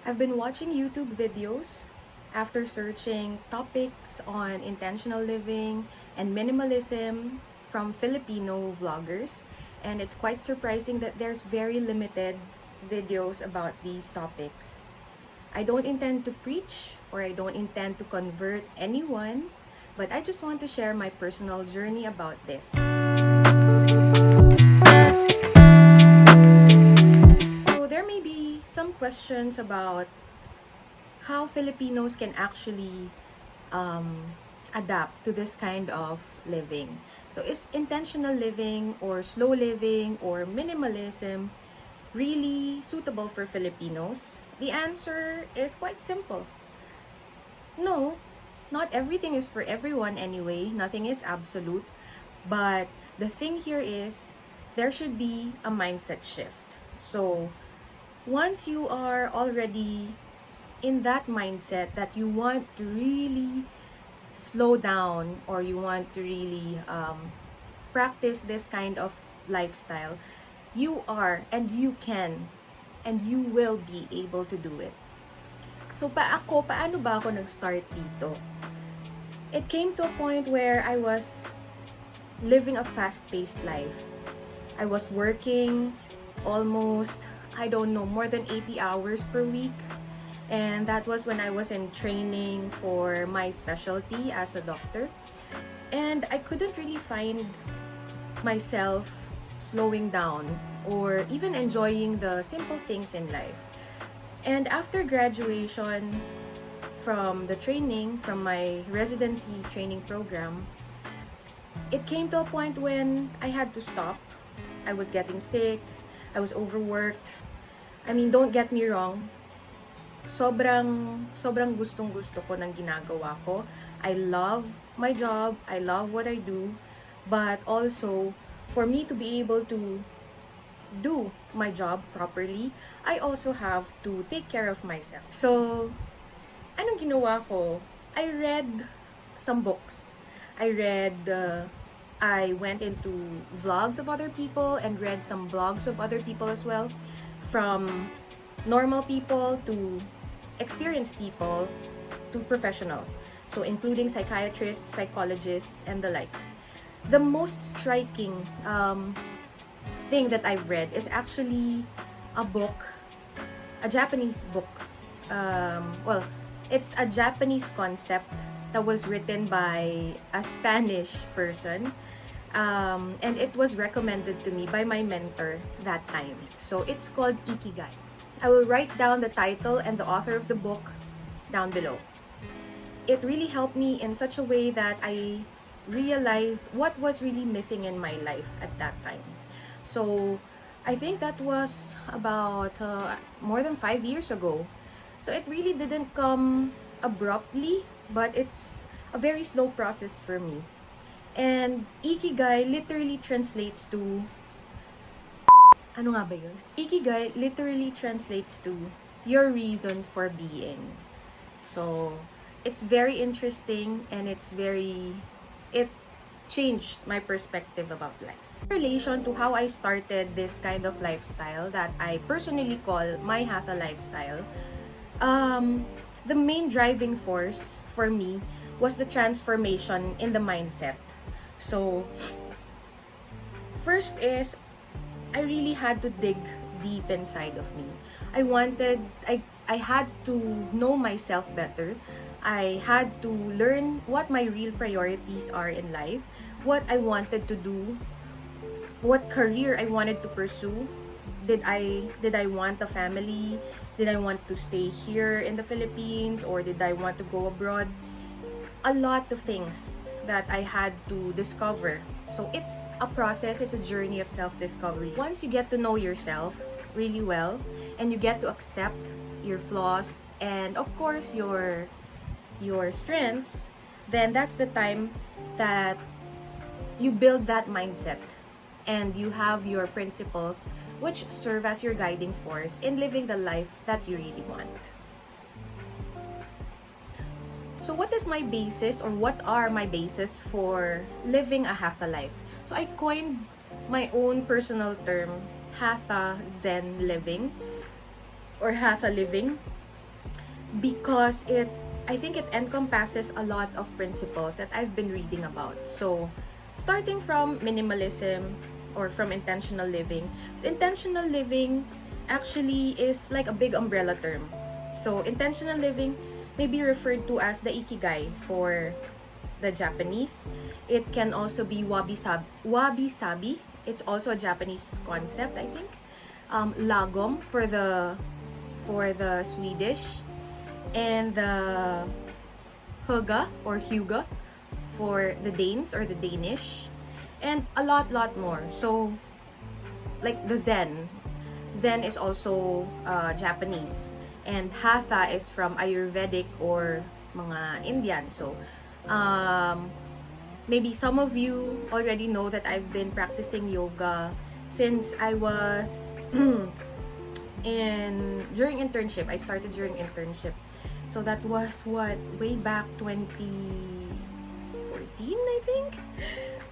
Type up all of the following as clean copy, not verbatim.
I've been watching YouTube videos after searching topics on intentional living and minimalism from Filipino vloggers, and it's quite surprising that there's very limited videos about these topics. I don't intend to preach or I don't intend to convert anyone, but I just want to share my personal journey about this. So there may be some questions about how Filipinos can actually adapt to this kind of living. So is intentional living or slow living or minimalism really suitable for Filipinos? The answer is quite simple. No, not everything is for everyone anyway. Nothing is absolute. But the thing here is there should be a mindset shift. So once you are already in that mindset that you want to really slow down or you want to really practice this kind of lifestyle, you are and you can and you will be able to do it. So paano ba ako nag-start dito? It came to a point where I was living a fast-paced life. I was working almost, I don't know, more than 80 hours per week. And that was when I was in training for my specialty as a doctor. And I couldn't really find myself slowing down or even enjoying the simple things in life. And after graduation from the training, from my residency training program, it came to a point when I had to stop. I was getting sick. I was overworked. I mean, don't get me wrong. Sobrang gustong-gusto ko ng ginagawa ko. I love my job. I love what I do. But also, for me to be able to do my job properly, I also have to take care of myself. So, anong ginawa ko? I read some books. I went into vlogs of other people and read some blogs of other people as well. From normal people to experienced people to professionals. So including psychiatrists, psychologists, and the like. The most striking thing that I've read is actually a Japanese book. It's a Japanese concept that was written by a Spanish person. And it was recommended to me by my mentor that time. So it's called Ikigai. I will write down the title and the author of the book down below. It really helped me in such a way that I realized what was really missing in my life at that time. So I think that was about more than 5 years ago. So it really didn't come abruptly, but it's a very slow process for me. And Ikigai literally translates to ano nga ba yun? Ikigai literally translates to your reason for being. So, it's very interesting and it changed my perspective about life. In relation to how I started this kind of lifestyle that I personally call my Hatha lifestyle, the main driving force for me was the transformation in the mindset. So, first is I really had to dig deep inside of me. I had to know myself better. I had to learn what my real priorities are in life, what I wanted to do, what career I wanted to pursue. Did I want a family? Did I want to stay here in the Philippines or did I want to go abroad? A lot of things that I had to discover. So it's a process, it's a journey of self-discovery. Once you get to know yourself really well and you get to accept your flaws and of course your strengths, then that's the time that you build that mindset and you have your principles which serve as your guiding force in living the life that you really want. So what is my basis or what are my basis for living a Hatha life? So I coined my own personal term, Hatha Zen living or Hatha living. because I think it encompasses a lot of principles that I've been reading about. So, starting from minimalism or from intentional living. So, intentional living actually is like a big umbrella term. So, intentional living may be referred to as the Ikigai for the Japanese. It can also be wabi-sabi. It's also a Japanese concept, I think. Lagom for the Swedish, and the Huga or Huga for the Danes or the Danish, and a lot more. So, like the Zen is also Japanese, and Hatha is from Ayurvedic or mga Indian. So, maybe some of you already know that I've been practicing yoga since I was during internship. I started during internship. So that was way back 2014, I think.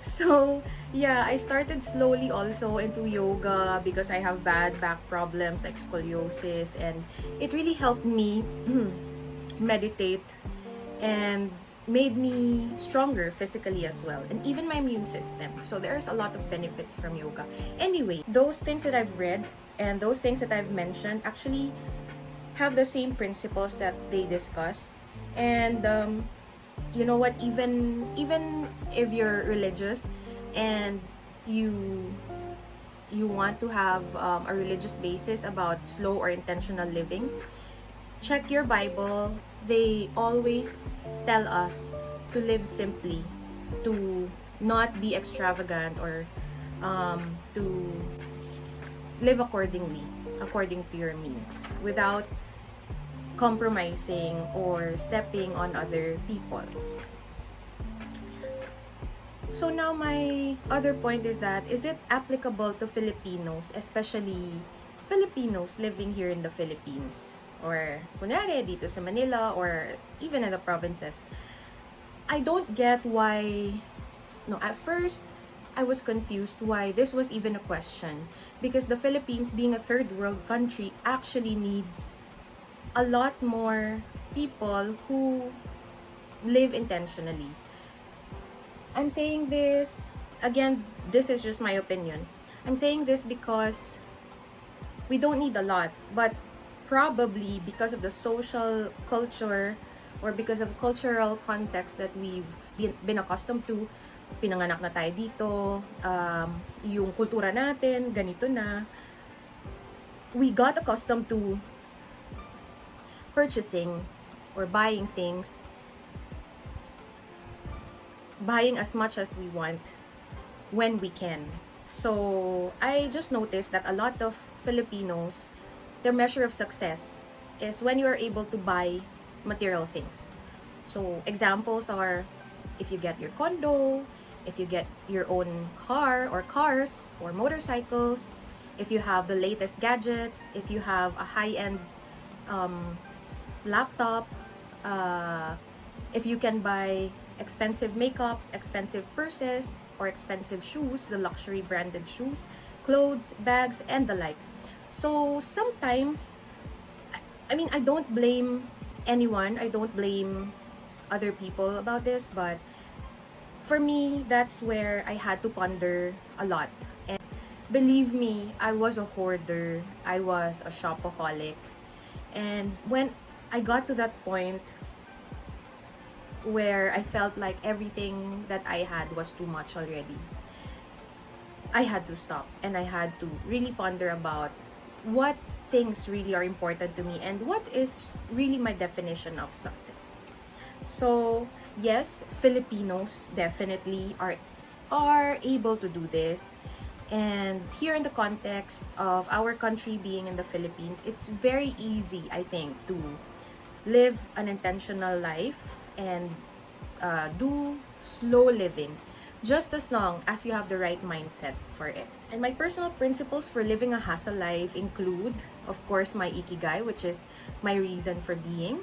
So, yeah, I started slowly also into yoga because I have bad back problems like scoliosis, and it really helped me meditate and made me stronger physically as well, and even my immune system. So there's a lot of benefits from yoga. Anyway, those things that I've read and those things that I've mentioned actually have the same principles that they discuss. And you know what, even if you're religious and you want to have a religious basis about slow or intentional living, check your Bible. They always tell us to live simply, to not be extravagant, or to live according to your means, without compromising or stepping on other people. So now my other point is that, is it applicable to Filipinos, especially Filipinos living here in the Philippines? Or kunwari dito sa Manila or even in the provinces. I don't get why, no, at first I was confused why this was even a question, because the Philippines, being a third world country, actually needs a lot more people who live intentionally. I'm saying this, again, this is just my opinion. I'm saying this because we don't need a lot, but probably because of the social culture or because of cultural context that we've been accustomed to, pinanganak na tayo dito, yung kultura natin, ganito na, we got accustomed to purchasing or buying things, buying as much as we want when we can. So I just noticed that a lot of Filipinos, their measure of success is when you are able to buy material things. So examples are, if you get your condo, if you get your own car or cars or motorcycles, if you have the latest gadgets, if you have a high-end laptop, if you can buy expensive makeups, expensive purses, or expensive shoes, the luxury branded shoes, clothes, bags, and the like. So sometimes, I mean, I don't blame anyone, I don't blame other people about this, but for me, that's where I had to ponder a lot. And believe me, I was a hoarder, I was a shopaholic, and when I got to that point where I felt like everything that I had was too much already, I had to stop, and I had to really ponder about what things really are important to me and what is really my definition of success. So yes, Filipinos definitely are able to do this, and here in the context of our country being in the Philippines, it's very easy, I think, to live an intentional life and do slow living, just as long as you have the right mindset for it. And my personal principles for living a hatha life include, of course, my Ikigai, which is my reason for being.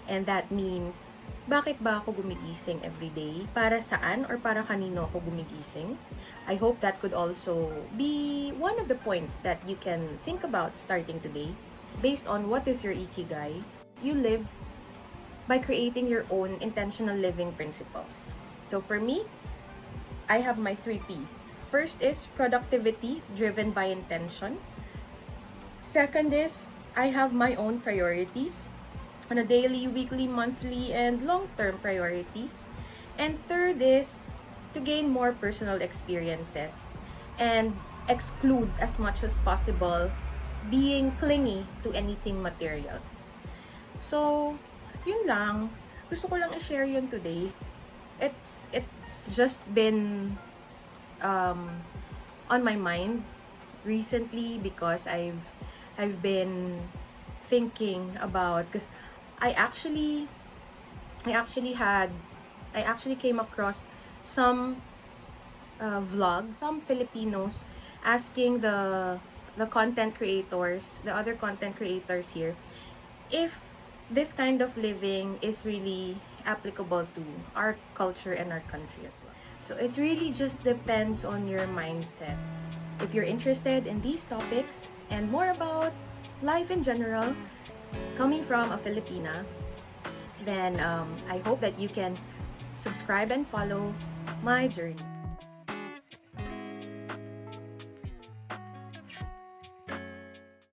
And that means, bakit ba ako gumigising every day? Para saan or para kanino ako gumigising? I hope that could also be one of the points that you can think about starting today, based on what is your Ikigai. You live by creating your own intentional living principles. So for me, I have my 3 P's. First is productivity driven by intention. Second is I have my own priorities on a daily, weekly, monthly, and long-term priorities. And third is to gain more personal experiences and exclude as much as possible being clingy to anything material. So, yun lang. Gusto ko lang i-share yun today. It's just been on my mind recently because I've been thinking about, because I actually came across some vlogs, some Filipinos asking the content creators, the other content creators here, if this kind of living is really applicable to our culture and our country as well. So it really just depends on your mindset. If you're interested in these topics and more about life in general, coming from a Filipina, then I hope that you can subscribe and follow my journey.